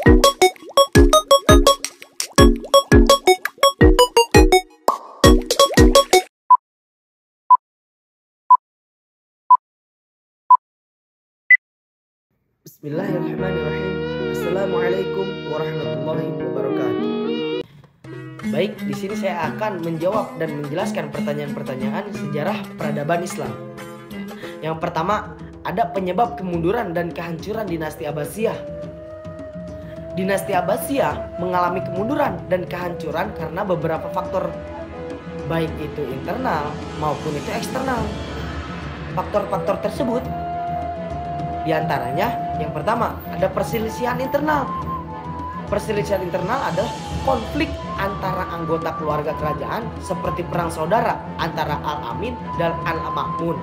Bismillahirrahmanirrahim. Assalamualaikum warahmatullahi wabarakatuh. Baik, di sini saya akan menjawab dan menjelaskan pertanyaan-pertanyaan sejarah peradaban Islam. Yang pertama, ada penyebab kemunduran dan kehancuran dinasti Abbasiyah. Dinasti Abbasiyah mengalami kemunduran dan kehancuran karena beberapa faktor, baik itu internal maupun itu eksternal. Faktor-faktor tersebut di antaranya, yang pertama, ada perselisihan internal. Perselisihan internal adalah konflik antara anggota keluarga kerajaan seperti perang saudara antara Al-Amin dan Al-Ma'mun.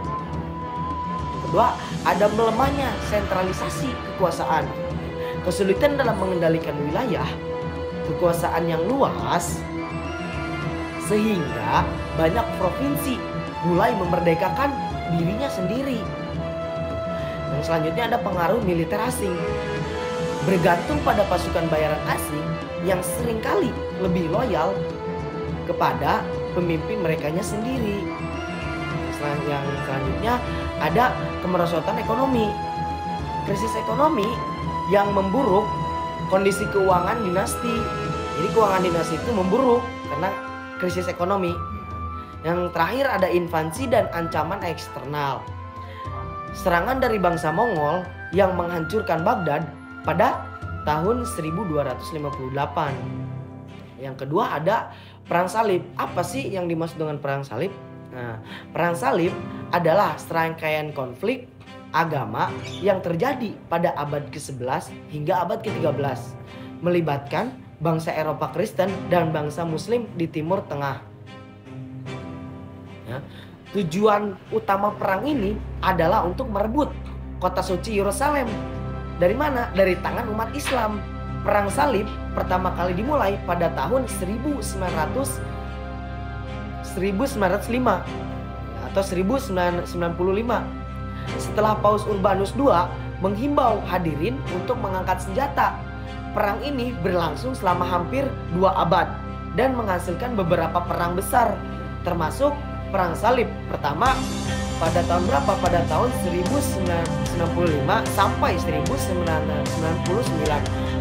Kedua, ada melemahnya sentralisasi kekuasaan. Kesulitan dalam mengendalikan wilayah kekuasaan yang luas sehingga banyak provinsi mulai memerdekakan dirinya sendiri. Yang selanjutnya ada pengaruh militer asing. Bergantung pada pasukan bayaran asing yang seringkali lebih loyal kepada pemimpin merekanya sendiri. Yang selanjutnya ada kemerosotan ekonomi. Krisis ekonomi yang memburuk kondisi keuangan dinasti. Jadi keuangan dinasti itu memburuk karena krisis ekonomi. Yang terakhir ada invasi dan ancaman eksternal. Serangan dari bangsa Mongol yang menghancurkan Baghdad pada tahun 1258. Yang kedua ada Perang Salib. Apa sih yang dimaksud dengan Perang Salib? Nah, Perang Salib adalah serangkaian konflik agama yang terjadi pada abad ke-11 hingga abad ke-13, melibatkan bangsa Eropa Kristen dan bangsa Muslim di Timur Tengah. Ya. Tujuan utama perang ini adalah untuk merebut kota suci Yerusalem. Dari mana? Dari tangan umat Islam. Perang Salib pertama kali dimulai pada tahun 1905 atau 1995. Setelah Paus Urbanus II menghimbau hadirin untuk mengangkat senjata. Perang ini berlangsung selama hampir 2 abad dan menghasilkan beberapa perang besar, termasuk Perang Salib pertama pada tahun berapa? Pada tahun 1995 sampai 1999.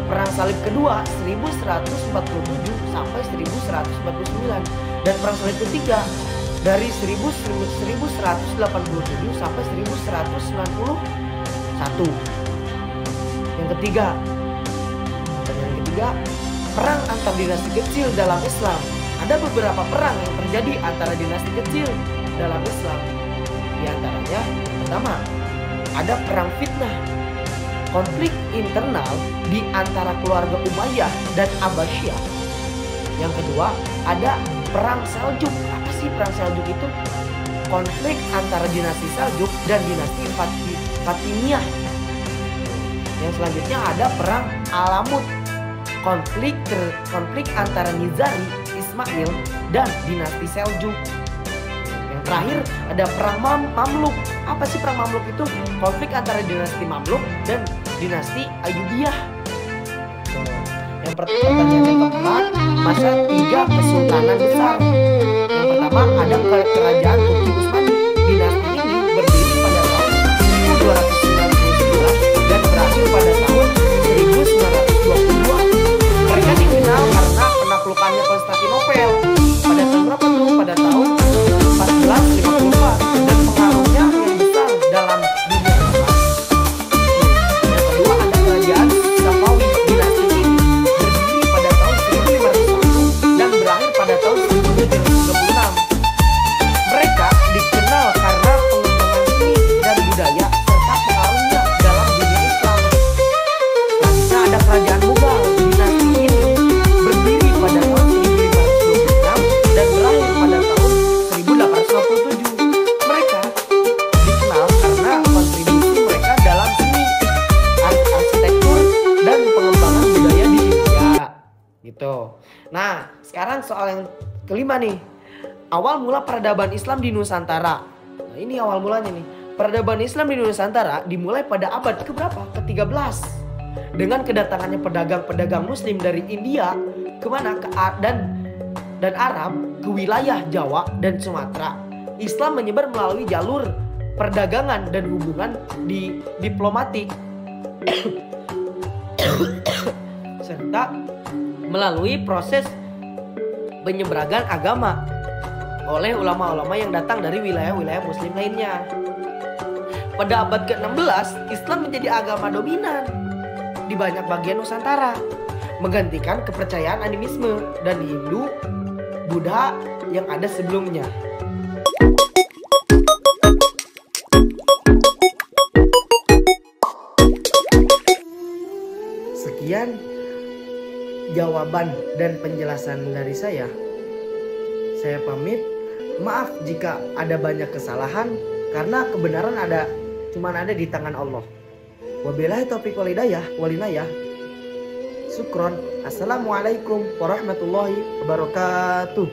Perang Salib kedua 1147 sampai 1149. Dan Perang Salib ketiga dari 1187 sampai 1191. Yang ketiga, perang antar dinasti kecil dalam Islam. Ada beberapa perang yang terjadi antara dinasti kecil dalam Islam. Di antaranya, pertama, ada perang fitnah. Konflik internal di antara keluarga Umayyah dan Abbasiyah. Yang kedua, ada perang Seljuk. Apa sih perang Seljuk itu? Konflik antara dinasti Seljuk dan dinasti Fatimiyah. Yang selanjutnya ada perang Alamut. Konflik antara Nizari Ismail dan dinasti Seljuk. Yang terakhir ada perang Mamluk. Apa sih perang Mamluk itu? Konflik antara dinasti Mamluk dan dinasti Ayyubiyah. Yang pertanyaan yang keempat, masa 3 kesultanan besar. Yang pertama ada kerajaan Turki Utsmani. Dinasti ini berdiri pada tahun 1299 dan berakhir pada tahun 1922. Mereka dikenal karena penaklukannya Konstantinopel pada tahun berapa tuh? Pada tahun 1454 dan pengaruhnya yang besar dalam dunia Islam. Yang kedua ada kerajaan Safawi. Dinasti ini berdiri pada tahun 1501 dan berakhir pada tahun 1736. Mereka dikenal karena pengembangan seni dan budaya serta pengaruhnya dalam dunia Islam. Selanjutnya ada kerajaan Mughal. Dinasti ini berdiri pada tahun 1526 dan berakhir pada tahun 1857. Mereka dikenal karena kontribusi mereka dalam seni, arsitektur, dan pengembangan budaya di India. Gitu. Nah, sekarang soal yang kelima nih. Awal mula peradaban Islam di Nusantara. Nah, ini awal mulanya nih. Peradaban Islam di Nusantara dimulai pada abad keberapa? Ke-13. Dengan kedatangannya pedagang-pedagang Muslim dari India dan Arab ke wilayah Jawa dan Sumatera, Islam menyebar melalui jalur perdagangan dan hubungan diplomatik serta melalui proses penyeberangan agama oleh ulama-ulama yang datang dari wilayah-wilayah Muslim lainnya. Pada abad ke-16, Islam menjadi agama dominan di banyak bagian Nusantara, menggantikan kepercayaan animisme dan Hindu, Buddha yang ada sebelumnya. Sekian jawaban dan penjelasan dari saya. Saya pamit. Maaf jika ada banyak kesalahan, karena kebenaran cuma ada di tangan Allah. Wabillahi taufiq wal hidayah. Syukron. Assalamualaikum warahmatullahi wabarakatuh.